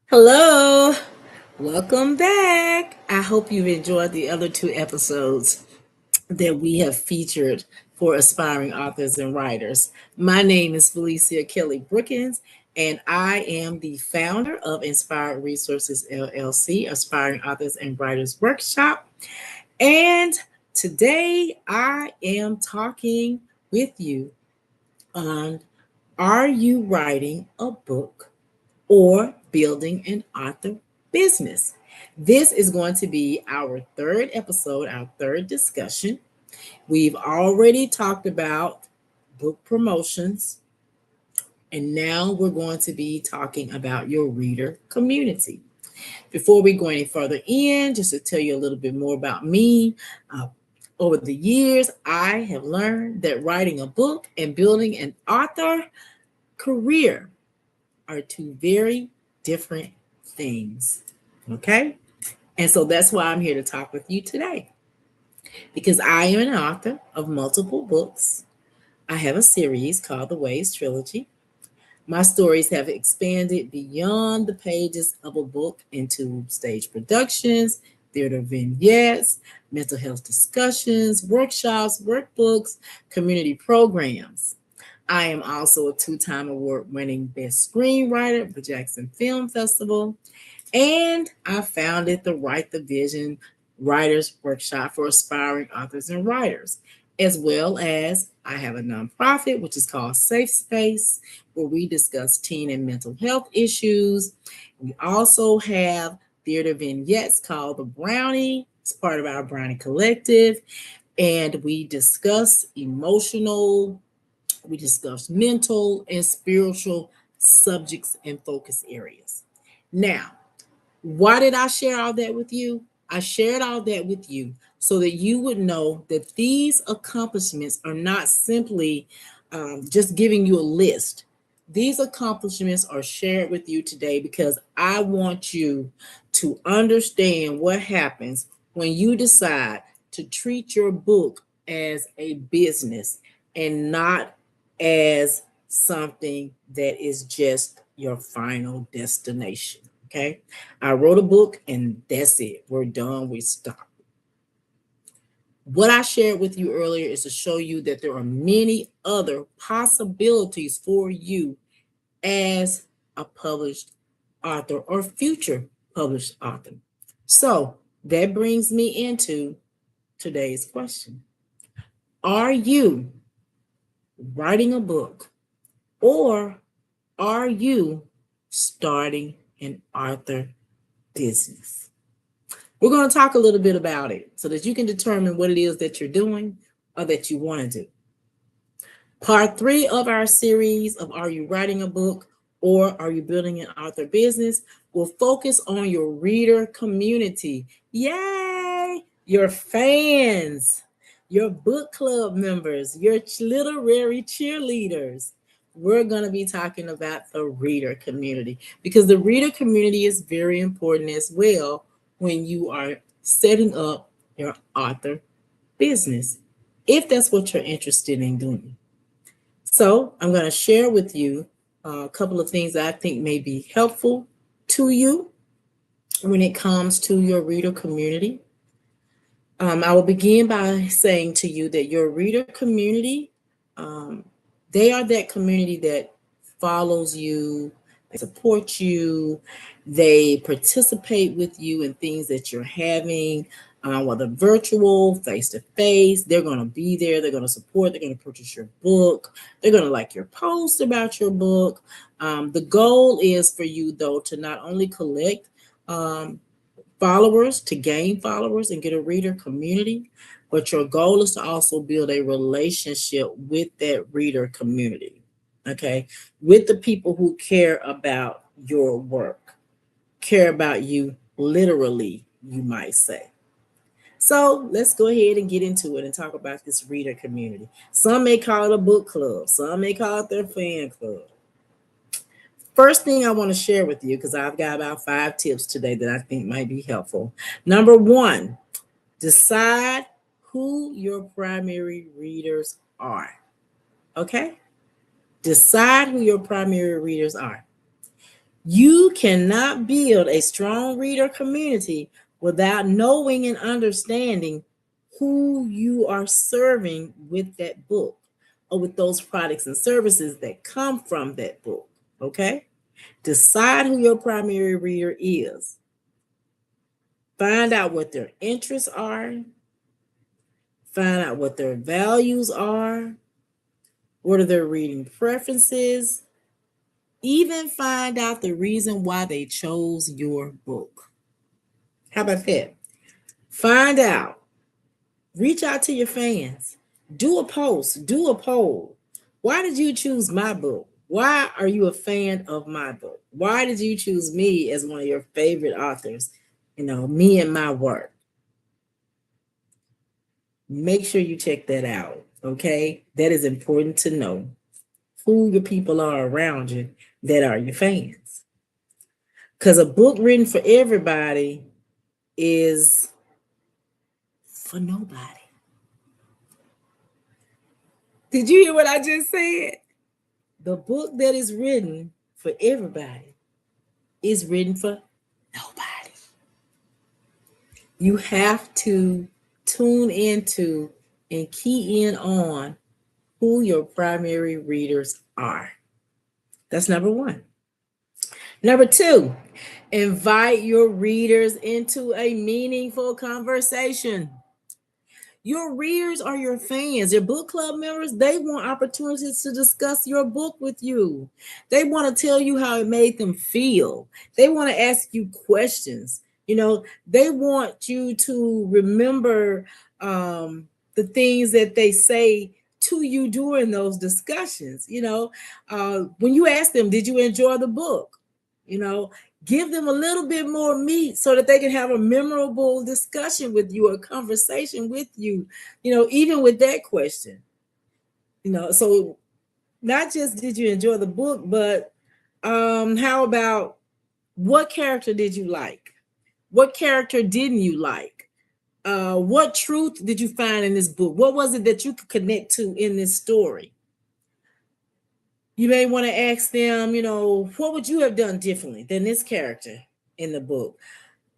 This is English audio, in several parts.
Hello, welcome back. I hope you've enjoyed the other two episodes that we have featured for aspiring authors and writers. My name is Felicia Kelly Brookins, and I am the founder of Inspired Resources LLC, Aspiring Authors and Writers Workshop. And today I am talking with you on, are you writing a book or building an author business? This is going to be our third episode, our third discussion. We've already talked about book promotions, and now we're going to be talking about your reader community. Before we go any further in, just to tell you a little bit more about me, over the years, I have learned that writing a book and building an author career are two very different things. Okay? And so that's why I'm here to talk with you today. Because I am an author of multiple books. I have a series called the Waves Trilogy. My stories have expanded beyond the pages of a book into stage productions, theater vignettes, mental health discussions, workshops, workbooks, community programs. I am also a two-time award-winning best screenwriter at the Jackson Film Festival, and I founded the Write the Vision Writers Workshop for aspiring authors and writers, as well as I have a nonprofit, which is called Safe Space, where we discuss teen and mental health issues. We also have theater vignettes called The Brownie. It's part of our Brownie Collective, and we discuss mental and spiritual subjects and focus areas. Now, why did I share all that with you? I shared all that with you so that you would know that these accomplishments are not simply just giving you a list. These accomplishments are shared with you today because I want you to understand what happens when you decide to treat your book as a business and not as something that is just your final destination. Okay. I wrote a book and that's it. We're done. We stop. What I shared with you earlier is to show you that there are many other possibilities for you as a published author or future published author. So that brings me into today's question. Are you writing a book, or are you starting an author business? We're going to talk a little bit about it so that you can determine what it is that you're doing or that you want to do. Part 3 of our series of Are You Writing a Book or Are You Building an Author Business will focus on your reader community. Yay! Your fans, your book club members, your literary cheerleaders. We're going to be talking about the reader community because the reader community is very important as well when you are setting up your author business, if that's what you're interested in doing. So I'm going to share with you a couple of things that I think may be helpful to you when it comes to your reader community. I will begin by saying to you that your reader community, they are that community that follows you, they support you, they participate with you in things that you're having, whether virtual, face-to-face. They're going to be there, they're going to support, they're going to purchase your book, they're going to like your post about your book. The goal is for you, though, to not only collect followers, to gain followers and get a reader community, but your goal is to also build a relationship with that reader community, okay? With the people who care about your work, care about you literally, you might say. So let's go ahead and get into it and talk about this reader community. Some may call it a book club, some may call it their fan club. First thing I want to share with you, because I've got about 5 tips today that I think might be helpful. Number 1, decide who your primary readers are. Okay? Decide who your primary readers are. You cannot build a strong reader community without knowing and understanding who you are serving with that book or with those products and services that come from that book. Okay? Decide who your primary reader is. Find out what their interests are. Find out what their values are. What are their reading preferences? Even find out the reason why they chose your book. How about that? Find out. Reach out to your fans. Do a post. Do a poll. Why did you choose my book? Why are you a fan of my book? Why did you choose me as one of your favorite authors? Me and my work. Make sure you check that out. Okay? That is important to know who your people are around you that are your fans. Because a book written for everybody is for nobody. Did you hear what I just said? The book that is written for everybody is written for nobody. You have to tune into and key in on who your primary readers are. That's number one. Number two, invite your readers into a meaningful conversation. Your readers are your fans. Your book club members, they want opportunities to discuss your book with you. They want to tell you how it made them feel. They want to ask you questions. They want you to remember the things that they say to you during those discussions. When you ask them, did you enjoy the book? Give them a little bit more meat so that they can have a memorable discussion with you, a conversation with you, even with that question. So not just did you enjoy the book, but how about what character did you like? What character didn't you like? What truth did you find in this book? What was it that you could connect to in this story? You may want to ask them, what would you have done differently than this character in the book?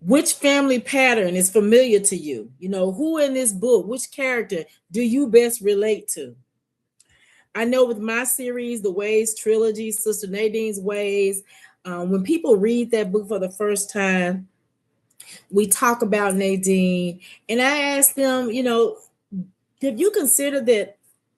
Which family pattern is familiar to you? Who in this book, which character do you best relate to? I know with my series, The Ways Trilogy, Sister Nadine's Ways, when people read that book for the first time, we talk about Nadine, and I ask them, have you considered that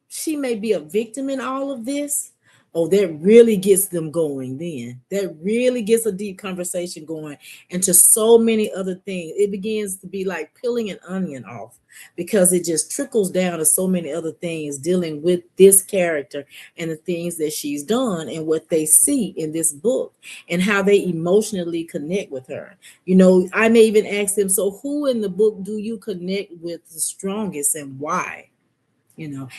she may be a victim in all of this? Oh, that really gets them going then. That really gets a deep conversation going into so many other things. It begins to be like peeling an onion off because it just trickles down to so many other things dealing with this character and the things that she's done and what they see in this book and how they emotionally connect with her. I may even ask them, so who in the book do you connect with the strongest and why?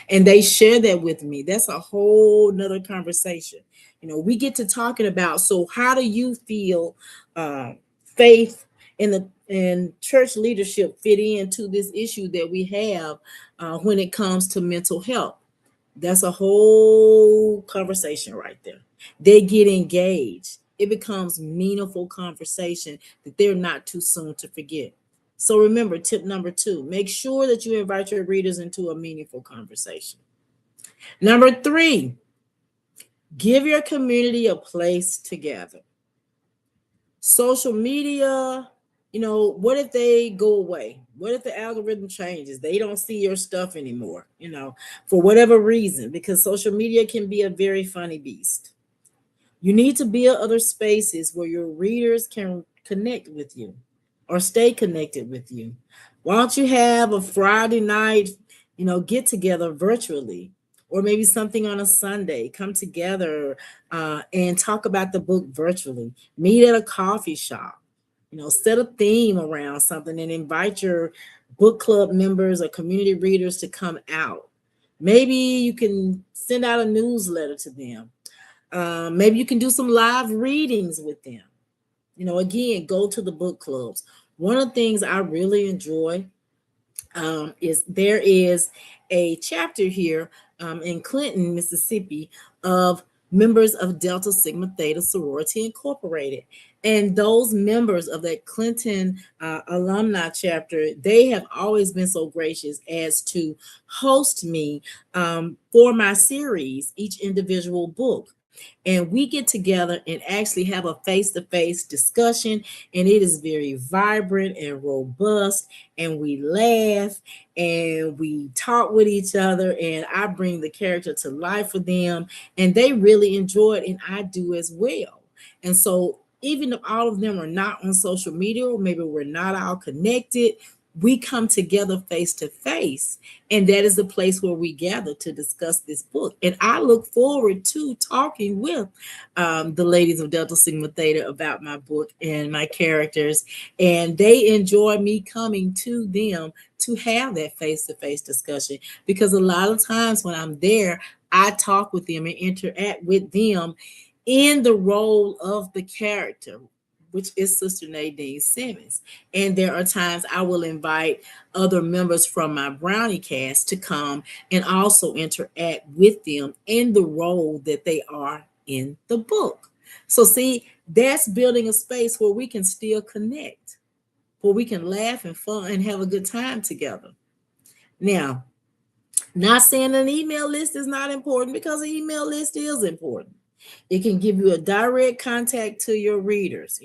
And they share that with me. That's a whole nother conversation. We get to talking about, so how do you feel faith and church leadership fit into this issue that we have when it comes to mental health? That's a whole conversation right there. They get engaged. It becomes meaningful conversation that they're not too soon to forget. So remember, tip number 2, make sure that you invite your readers into a meaningful conversation. Number 3, give your community a place to gather. Social media, what if they go away? What if the algorithm changes? They don't see your stuff anymore, for whatever reason, because social media can be a very funny beast. You need to build other spaces where your readers can connect with you or stay connected with you. Why don't you have a Friday night, get together virtually, or maybe something on a Sunday, come together and talk about the book virtually, meet at a coffee shop, set a theme around something and invite your book club members or community readers to come out. Maybe you can send out a newsletter to them. Maybe you can do some live readings with them. Again, go to the book clubs. One of the things I really enjoy is there is a chapter here in Clinton, Mississippi, of members of Delta Sigma Theta Sorority Incorporated. And those members of that Clinton alumni chapter, they have always been so gracious as to host me for my series, each individual book. And we get together and actually have a face-to-face discussion, and it is very vibrant and robust, and we laugh and we talk with each other, and I bring the character to life for them, and they really enjoy it, and I do as well. And so even if all of them are not on social media, or maybe we're not all connected, we come together face to face, and that is the place where we gather to discuss this book. And I look forward to talking with the ladies of Delta Sigma Theta about my book and my characters, and they enjoy me coming to them to have that face to face discussion, because a lot of times when I'm there, I talk with them and interact with them in the role of the character, which is Sister Nadine Simmons. And there are times I will invite other members from my Brownie cast to come and also interact with them in the role that they are in the book. So, see, that's building a space where we can still connect, where we can laugh and fun and have a good time together. Now, not saying an email list is not important, because an email list is important. It can give you a direct contact to your readers,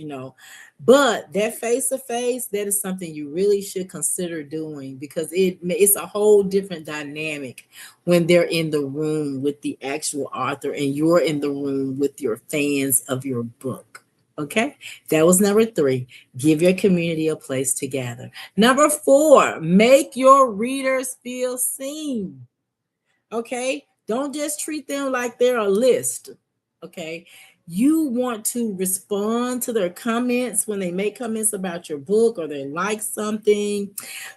but that face to face, that is something you really should consider doing, because it's a whole different dynamic when they're in the room with the actual author and you're in the room with your fans of your book. Okay, that was number 3. Give your community a place to gather. Number 4, make your readers feel seen. Okay, don't just treat them like they're a list. Okay, you want to respond to their comments when they make comments about your book or they like something.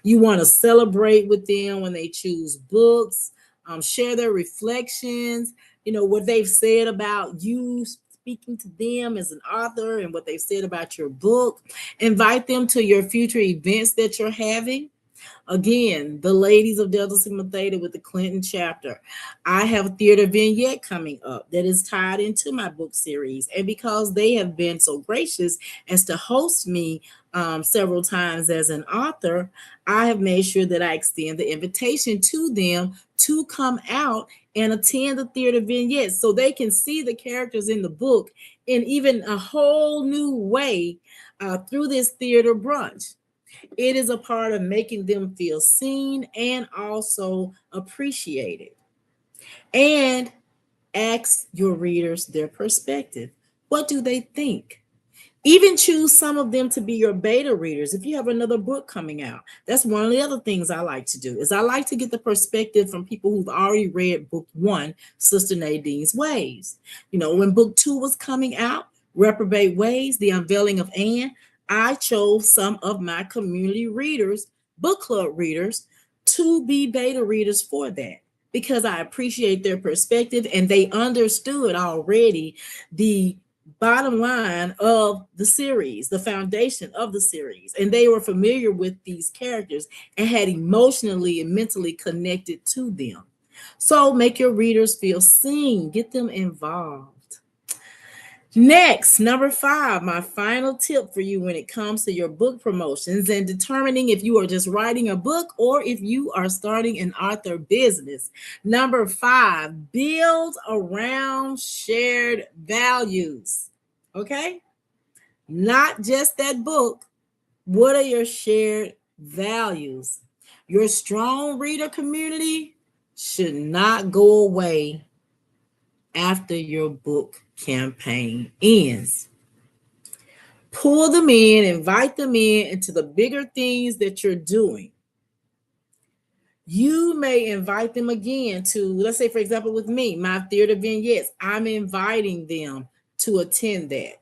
You want to celebrate with them when they choose books, share their reflections, what they've said about you, speaking to them as an author, and what they've said about your book. Invite them to your future events that you're having. Again, the ladies of Delta Sigma Theta with the Clinton chapter. I have a theater vignette coming up that is tied into my book series. And because they have been so gracious as to host me several times as an author, I have made sure that I extend the invitation to them to come out and attend the theater vignette so they can see the characters in the book in even a whole new way through this theater brunch. It is a part of making them feel seen and also appreciated. And ask your readers their perspective. What do they think? Even choose some of them to be your beta readers if you have another book coming out. That's one of the other things I like to do, is I like to get the perspective from people who've already read book 1, Sister Nadine's Ways. When book 2 was coming out, Reprobate Ways, The Unveiling of Anne, I chose some of my community readers, book club readers, to be beta readers for that, because I appreciate their perspective and they understood already the bottom line of the series, the foundation of the series, and they were familiar with these characters and had emotionally and mentally connected to them. So make your readers feel seen, get them involved. Next, number 5, my final tip for you when it comes to your book promotions and determining if you are just writing a book or if you are starting an author business. Number 5, build around shared values. Okay? Not just that book. What are your shared values? Your strong reader community should not go away after your book campaign ends. Pull them in, invite them in into the bigger things that you're doing. You may invite them again to, let's say, for example, with me, my theater vignettes, I'm inviting them to attend that.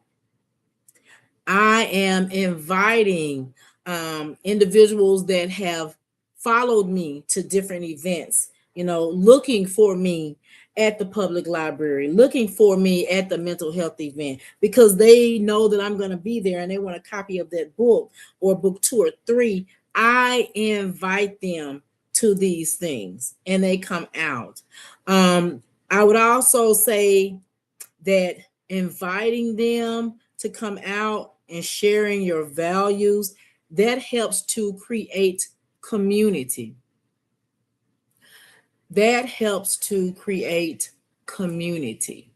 I am inviting individuals that have followed me to different events, looking for me at the public library, looking for me at the mental health event, because they know that I'm going to be there and they want a copy of that book or book 2 or 3. I invite them to these things and they come out. I would also say that inviting them to come out and sharing your values, that helps to create community. That helps to create community.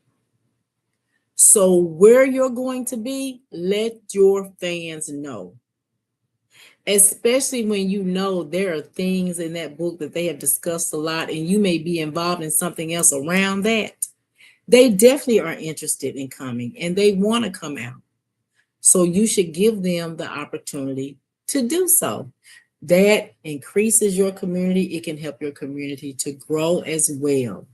So where you're going to be, let your fans know. Especially when you know there are things in that book that they have discussed a lot and you may be involved in something else around that. They definitely are interested in coming and they want to come out. So you should give them the opportunity to do so. That increases your community. It can help your community to grow as well.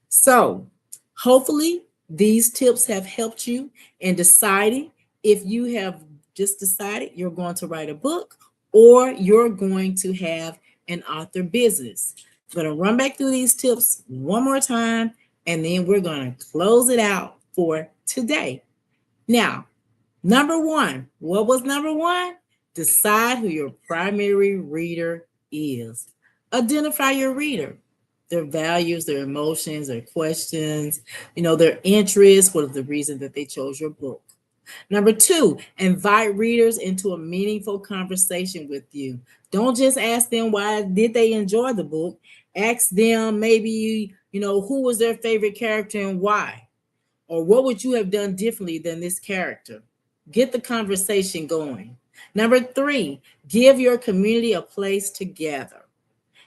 So hopefully these tips have helped you in deciding if you have just decided you're going to write a book or you're going to have an author business. I'm going to run back through these tips one more time and then we're going to close it out for today. Now, number one, what was number one? Decide who your primary reader is. Identify your reader, their values, their emotions, their questions, their interests, what is the reason that they chose your book. Number two, invite readers into a meaningful conversation with you. Don't just ask them why did they enjoy the book. Ask them maybe, who was their favorite character and why, or what would you have done differently than this character. Get the conversation going. Number three, give your community a place to gather.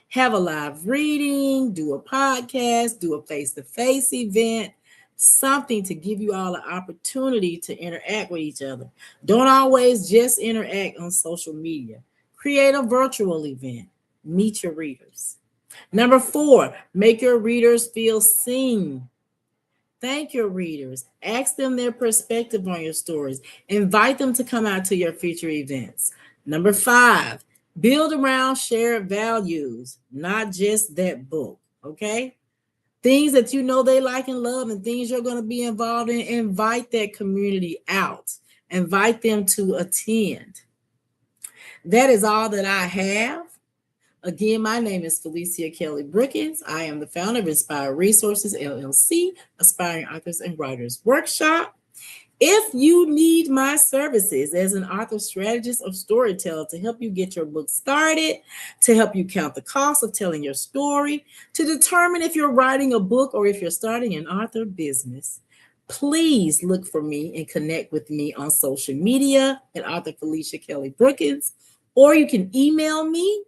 Have a live reading, do a podcast, do a face-to-face event, something to give you all the opportunity to interact with each other. Don't always just interact on social media. Create a virtual event. Meet your readers. Number four, make your readers feel seen. Thank your readers. Ask them their perspective on your stories. Invite them to come out to your future events. Number five, build around shared values, not just that book, okay? Things that you know they like and love and things you're going to be involved in, invite that community out. Invite them to attend. That is all that I have. Again, my name is Felicia Kelly Brookins. I am the founder of Inspire Resources, LLC, Aspiring Authors and Writers Workshop. If you need my services as an author strategist or storyteller to help you get your book started, to help you count the cost of telling your story, to determine if you're writing a book or if you're starting an author business, please look for me and connect with me on social media at Author Felicia Kelly Brookins, or you can email me.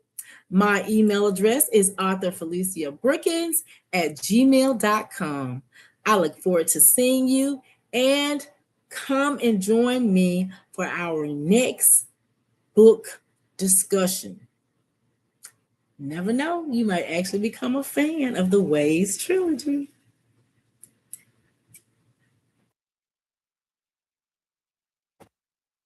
My email address is authorfeliciabrookins@gmail.com. I look forward to seeing you and come and join me for our next book discussion. Never know, you might actually become a fan of the Ways trilogy.